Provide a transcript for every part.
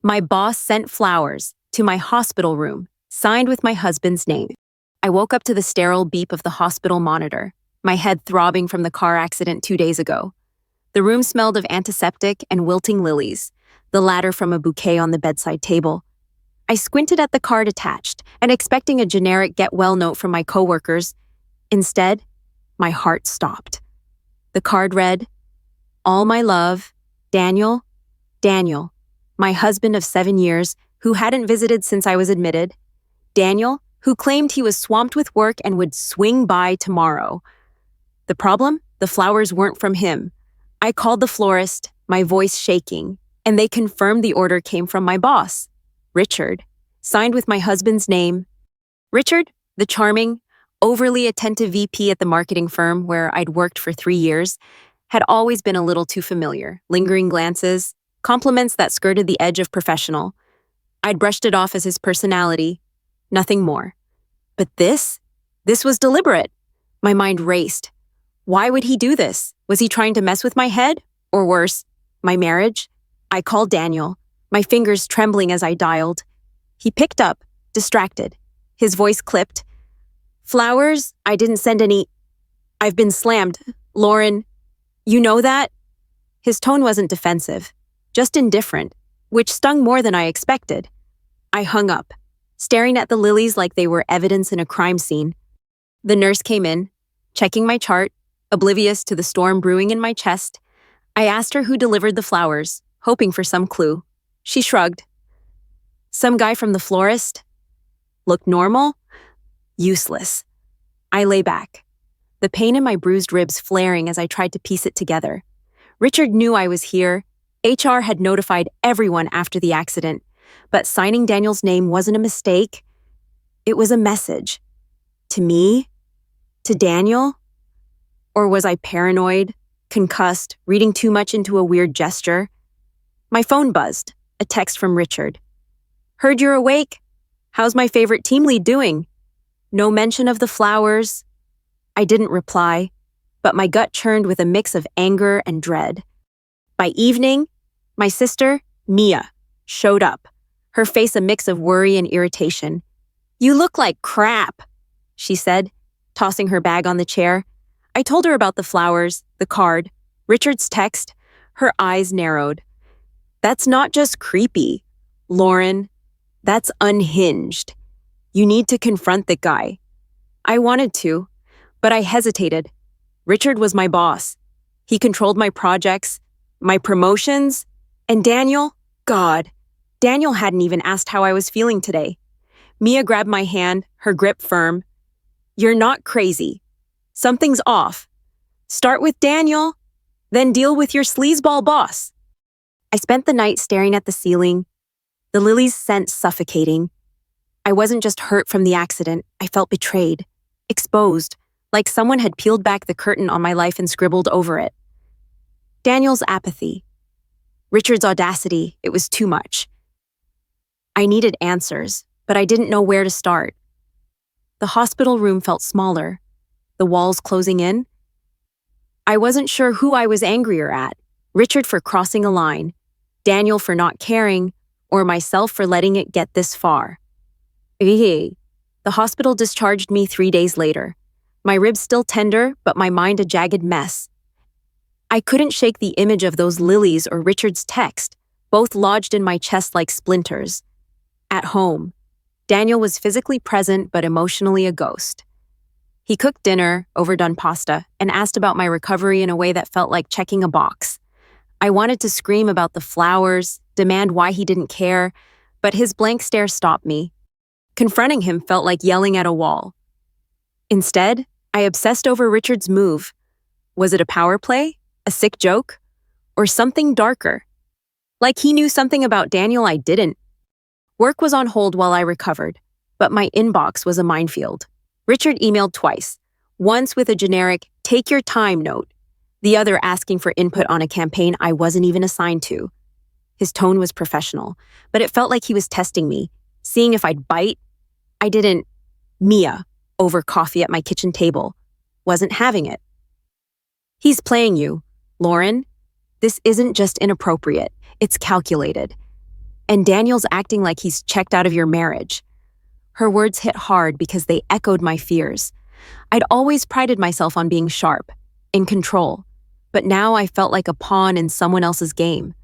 My boss sent flowers to my hospital room, signed with my husband's name. I woke up to the sterile beep of the hospital monitor, my head throbbing from the car accident 2 days ago. The room smelled of antiseptic and wilting lilies, the latter from a bouquet on the bedside table. I squinted at the card attached and expecting a generic get-well note from my coworkers. Instead, my heart stopped. The card read, "All my love, Daniel, Daniel, my husband of 7 years who hadn't visited since I was admitted. Daniel, who claimed he was swamped with work and would swing by tomorrow." The problem? The flowers weren't from him. I called the florist, my voice shaking, and they confirmed the order came from my boss, Richard, signed with my husband's name. Richard, the charming, overly attentive VP at the marketing firm where I'd worked for 3 years, had always been a little too familiar, lingering glances, compliments that skirted the edge of professional. I'd brushed it off as his personality, nothing more. But this was deliberate. My mind raced. Why would he do this? Was he trying to mess with my head? Or worse, my marriage? I called Daniel, my fingers trembling as I dialed. He picked up, distracted. His voice clipped. "Flowers? I didn't send any. I've been slammed. Lauren, you know that?" His tone wasn't defensive, just indifferent, which stung more than I expected. I hung up, staring at the lilies like they were evidence in a crime scene. The nurse came in, checking my chart, oblivious to the storm brewing in my chest. I asked her who delivered the flowers, hoping for some clue. She shrugged. "Some guy from the florist? Look normal?" Useless. I lay back, the pain in my bruised ribs flaring as I tried to piece it together. Richard knew I was here. HR had notified everyone after the accident, but signing Daniel's name wasn't a mistake. It was a message. To me? To Daniel? Or was I paranoid, concussed, reading too much into a weird gesture? My phone buzzed, a text from Richard. "Heard you're awake. How's my favorite team lead doing?" No mention of the flowers. I didn't reply, but my gut churned with a mix of anger and dread. By evening, my sister, Mia, showed up, her face a mix of worry and irritation. "You look like crap," she said, tossing her bag on the chair. I told her about the flowers, the card, Richard's text. Her eyes narrowed. "That's not just creepy, Lauren. That's unhinged. You need to confront the guy." I wanted to, but I hesitated. Richard was my boss. He controlled my projects, my promotions, and Daniel, God, Daniel hadn't even asked how I was feeling today. Mia grabbed my hand, her grip firm. "You're not crazy. Something's off. Start with Daniel, then deal with your sleazeball boss." I spent the night staring at the ceiling, the lilies' scent suffocating. I wasn't just hurt from the accident, I felt betrayed, exposed, like someone had peeled back the curtain on my life and scribbled over it. Daniel's apathy. Richard's audacity, it was too much. I needed answers, but I didn't know where to start. The hospital room felt smaller, the walls closing in. I wasn't sure who I was angrier at, Richard for crossing a line, Daniel for not caring, or myself for letting it get this far. The hospital discharged me 3 days later. My ribs still tender, but my mind a jagged mess. I couldn't shake the image of those lilies or Richard's text, both lodged in my chest like splinters. At home, Daniel was physically present but emotionally a ghost. He cooked dinner, overdone pasta, and asked about my recovery in a way that felt like checking a box. I wanted to scream about the flowers, demand why he didn't care, but his blank stare stopped me. Confronting him felt like yelling at a wall. Instead, I obsessed over Richard's move. Was it a power play, a sick joke, or something darker? Like he knew something about Daniel I didn't. Work was on hold while I recovered, but my inbox was a minefield. Richard emailed twice, once with a generic "take your time" note, the other asking for input on a campaign I wasn't even assigned to. His tone was professional, but it felt like he was testing me, seeing if I'd bite. I didn't. Mia, over coffee at my kitchen table, wasn't having it. "He's playing you, Lauren. This isn't just inappropriate, it's calculated." And Daniel's acting like he's checked out of your marriage. Her words hit hard because they echoed my fears. I'd always prided myself on being sharp, in control, but now I felt like a pawn in someone else's game.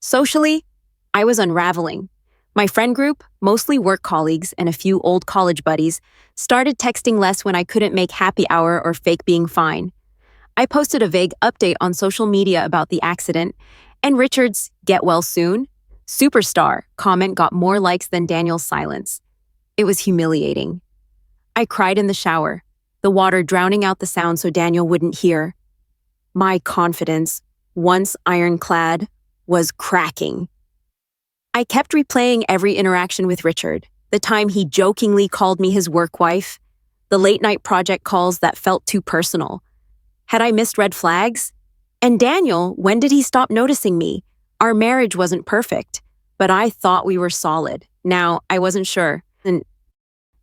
Socially, I was unraveling. My friend group, mostly work colleagues and a few old college buddies, started texting less when I couldn't make happy hour or fake being fine. I posted a vague update on social media about the accident, and Richard's "get well soon" superstar comment got more likes than Daniel's silence. It was humiliating. I cried in the shower, the water drowning out the sound so Daniel wouldn't hear. My confidence, once ironclad, was cracking. I kept replaying every interaction with Richard, the time he jokingly called me his work wife, the late-night project calls that felt too personal. Had I missed red flags? And Daniel, when did he stop noticing me? Our marriage wasn't perfect, but I thought we were solid. Now, I wasn't sure. And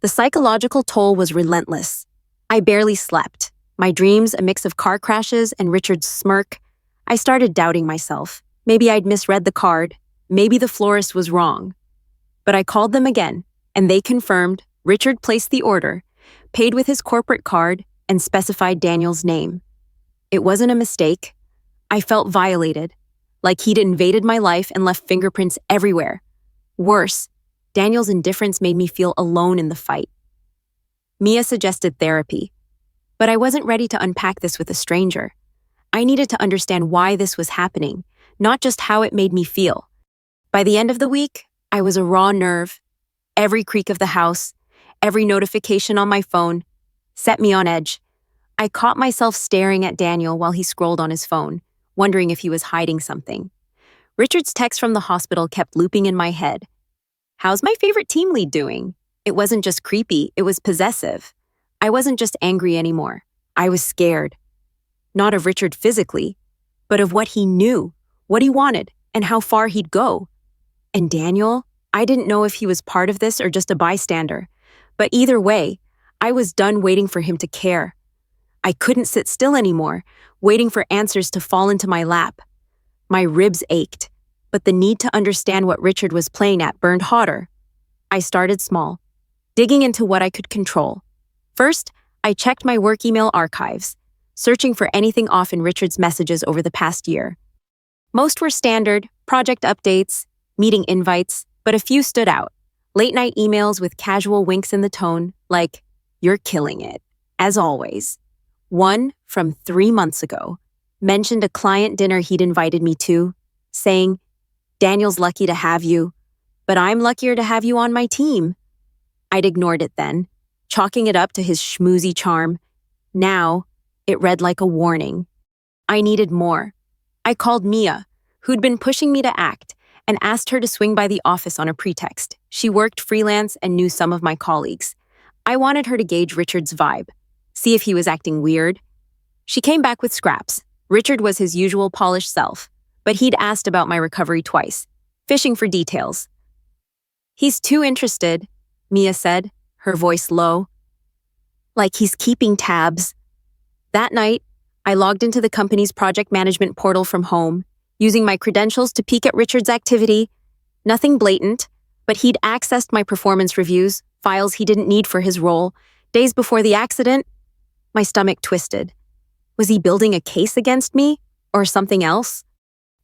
the psychological toll was relentless. I barely slept. My dreams, a mix of car crashes and Richard's smirk. I started doubting myself. Maybe I'd misread the card. Maybe the florist was wrong. But I called them again, and they confirmed Richard placed the order, paid with his corporate card, and specified Daniel's name. It wasn't a mistake. I felt violated, like he'd invaded my life and left fingerprints everywhere. Worse, Daniel's indifference made me feel alone in the fight. Mia suggested therapy, but I wasn't ready to unpack this with a stranger. I needed to understand why this was happening, not just how it made me feel. By the end of the week, I was a raw nerve. Every creak of the house, every notification on my phone, set me on edge. I caught myself staring at Daniel while he scrolled on his phone, wondering if he was hiding something. Richard's text from the hospital kept looping in my head. How's my favorite team lead doing? It wasn't just creepy, it was possessive. I wasn't just angry anymore. I was scared. Not of Richard physically, but of what he knew, what he wanted, and how far he'd go. And Daniel, I didn't know if he was part of this or just a bystander. But either way, I was done waiting for him to care. I couldn't sit still anymore, waiting for answers to fall into my lap. My ribs ached, but the need to understand what Richard was playing at burned hotter. I started small, digging into what I could control. First, I checked my work email archives, searching for anything off in Richard's messages over the past year. Most were standard, project updates, meeting invites, but a few stood out. Late-night emails with casual winks in the tone, like, "You're killing it, as always." One, from 3 months ago, mentioned a client dinner he'd invited me to, saying, "Daniel's lucky to have you, but I'm luckier to have you on my team." I'd ignored it then, chalking it up to his schmoozy charm. Now, it read like a warning. I needed more. I called Mia, who'd been pushing me to act, and asked her to swing by the office on a pretext. She worked freelance and knew some of my colleagues. I wanted her to gauge Richard's vibe, see if he was acting weird. She came back with scraps. Richard was his usual polished self, but he'd asked about my recovery twice, fishing for details. "He's too interested," Mia said, her voice low. "Like he's keeping tabs." That night, I logged into the company's project management portal from home, using my credentials to peek at Richard's activity. Nothing blatant, but he'd accessed my performance reviews, files he didn't need for his role. Days before the accident, my stomach twisted. Was he building a case against me, or something else?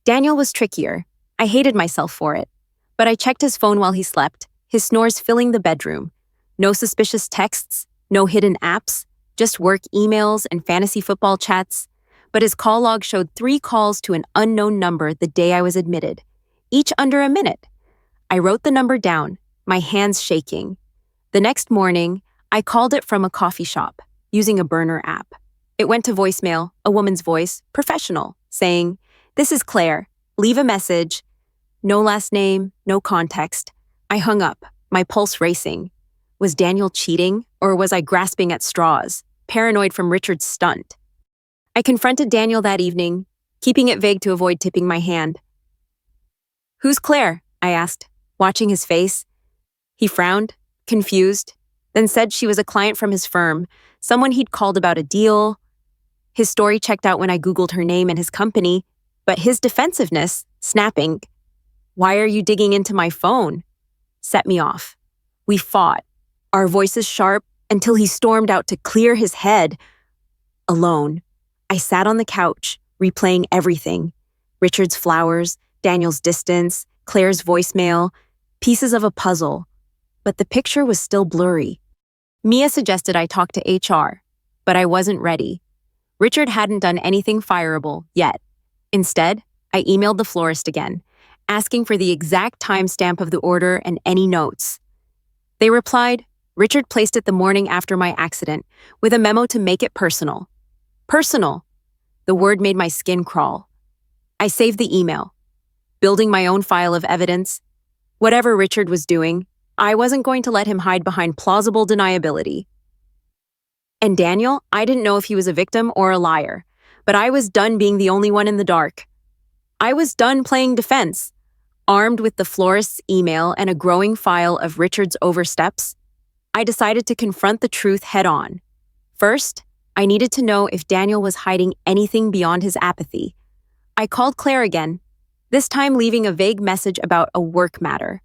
Daniel was trickier. I hated myself for it. But I checked his phone while he slept, his snores filling the bedroom. No suspicious texts, no hidden apps, just work emails and fantasy football chats. But his call log showed 3 calls to an unknown number the day I was admitted, each under a minute. I wrote the number down, my hands shaking. The next morning, I called it from a coffee shop, using a burner app. It went to voicemail, a woman's voice, professional, saying, "This is Claire. Leave a message." No last name, no context. I hung up, my pulse racing. Was Daniel cheating, or was I grasping at straws, paranoid from Richard's stunt? I confronted Daniel that evening, keeping it vague to avoid tipping my hand. "Who's Claire?" I asked, watching his face. He frowned, confused, then said she was a client from his firm, someone he'd called about a deal. His story checked out when I Googled her name and his company, but his defensiveness, snapping. "Why are you digging into my phone?" set me off. We fought, our voices sharp, until he stormed out to clear his head. Alone, I sat on the couch, replaying everything. Richard's flowers, Daniel's distance, Claire's voicemail, pieces of a puzzle. But the picture was still blurry. Mia suggested I talk to HR, but I wasn't ready. Richard hadn't done anything fireable yet. Instead, I emailed the florist again, asking for the exact timestamp of the order and any notes. They replied, Richard placed it the morning after my accident, with a memo to make it personal. Personal. The word made my skin crawl. I saved the email, building my own file of evidence. Whatever Richard was doing, I wasn't going to let him hide behind plausible deniability. And Daniel, I didn't know if he was a victim or a liar, but I was done being the only one in the dark. I was done playing defense. Armed with the florist's email and a growing file of Richard's oversteps, I decided to confront the truth head-on. First, I needed to know if Daniel was hiding anything beyond his apathy. I called Claire again, this time leaving a vague message about a work matter.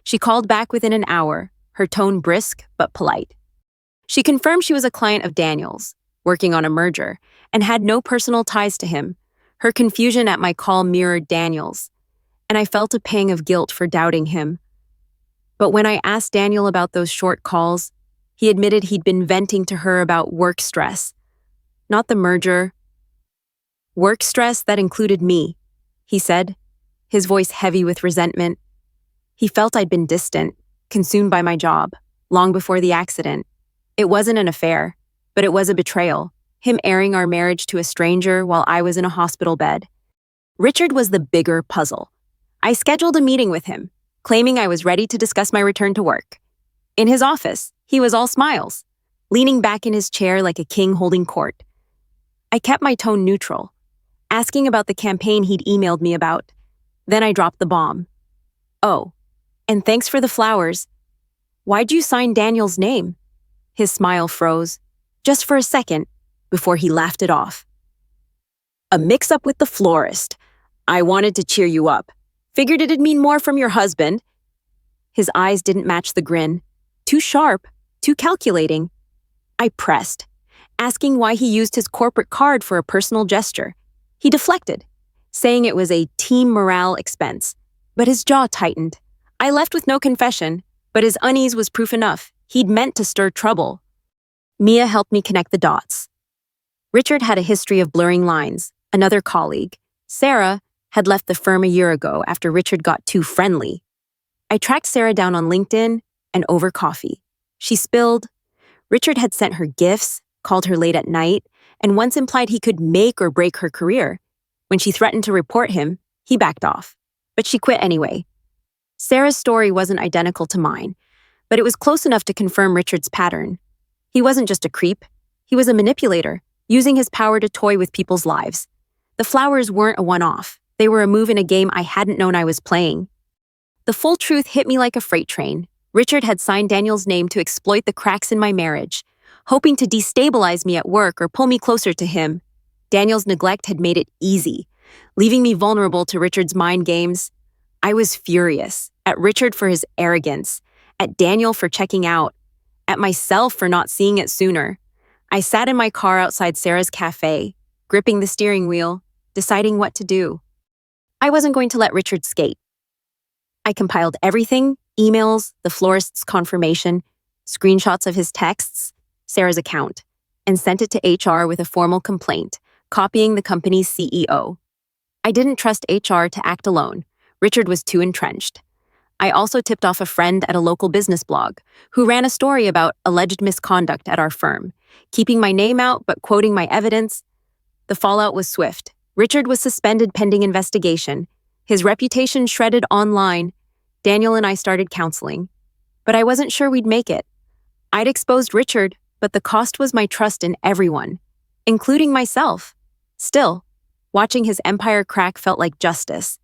She called back within an hour, her tone brisk but polite. She confirmed she was a client of Daniel's, working on a merger, and had no personal ties to him. Her confusion at my call mirrored Daniel's, and I felt a pang of guilt for doubting him. But when I asked Daniel about those short calls, he admitted he'd been venting to her about work stress. Not the merger. Work stress that included me, he said, his voice heavy with resentment. He felt I'd been distant, consumed by my job, long before the accident. It wasn't an affair, but it was a betrayal, him airing our marriage to a stranger while I was in a hospital bed. Richard was the bigger puzzle. I scheduled a meeting with him, claiming I was ready to discuss my return to work. In his office, he was all smiles, leaning back in his chair like a king holding court. I kept my tone neutral, asking about the campaign he'd emailed me about. Then I dropped the bomb. Oh, and thanks for the flowers. Why'd you sign Daniel's name? His smile froze, just for a second, before he laughed it off. A mix-up with the florist. I wanted to cheer you up. Figured it'd mean more from your husband. His eyes didn't match the grin. Too sharp, too calculating. I pressed, asking why he used his corporate card for a personal gesture. He deflected, saying it was a team morale expense, but his jaw tightened. I left with no confession, but his unease was proof enough. He'd meant to stir trouble. Mia helped me connect the dots. Richard had a history of blurring lines. Another colleague, Sarah, had left the firm a year ago after Richard got too friendly. I tracked Sarah down on LinkedIn and over coffee. She spilled. Richard had sent her gifts, called her late at night, and once implied he could make or break her career. When she threatened to report him, he backed off. But she quit anyway. Sarah's story wasn't identical to mine, but it was close enough to confirm Richard's pattern. He wasn't just a creep. He was a manipulator, using his power to toy with people's lives. The flowers weren't a one-off. They were a move in a game I hadn't known I was playing. The full truth hit me like a freight train. Richard had signed Daniel's name to exploit the cracks in my marriage, hoping to destabilize me at work or pull me closer to him. Daniel's neglect had made it easy, leaving me vulnerable to Richard's mind games. I was furious, at Richard for his arrogance, at Daniel for checking out, at myself for not seeing it sooner. I sat in my car outside Sarah's cafe, gripping the steering wheel, deciding what to do. I wasn't going to let Richard skate. I compiled everything, emails, the florist's confirmation, screenshots of his texts, Sarah's account, and sent it to HR with a formal complaint, copying the company's CEO. I didn't trust HR to act alone. Richard was too entrenched. I also tipped off a friend at a local business blog who ran a story about alleged misconduct at our firm, keeping my name out but quoting my evidence. The fallout was swift. Richard was suspended pending investigation, his reputation shredded online. Daniel and I started counseling, but I wasn't sure we'd make it. I'd exposed Richard, but the cost was my trust in everyone, including myself. Still, watching his empire crack felt like justice.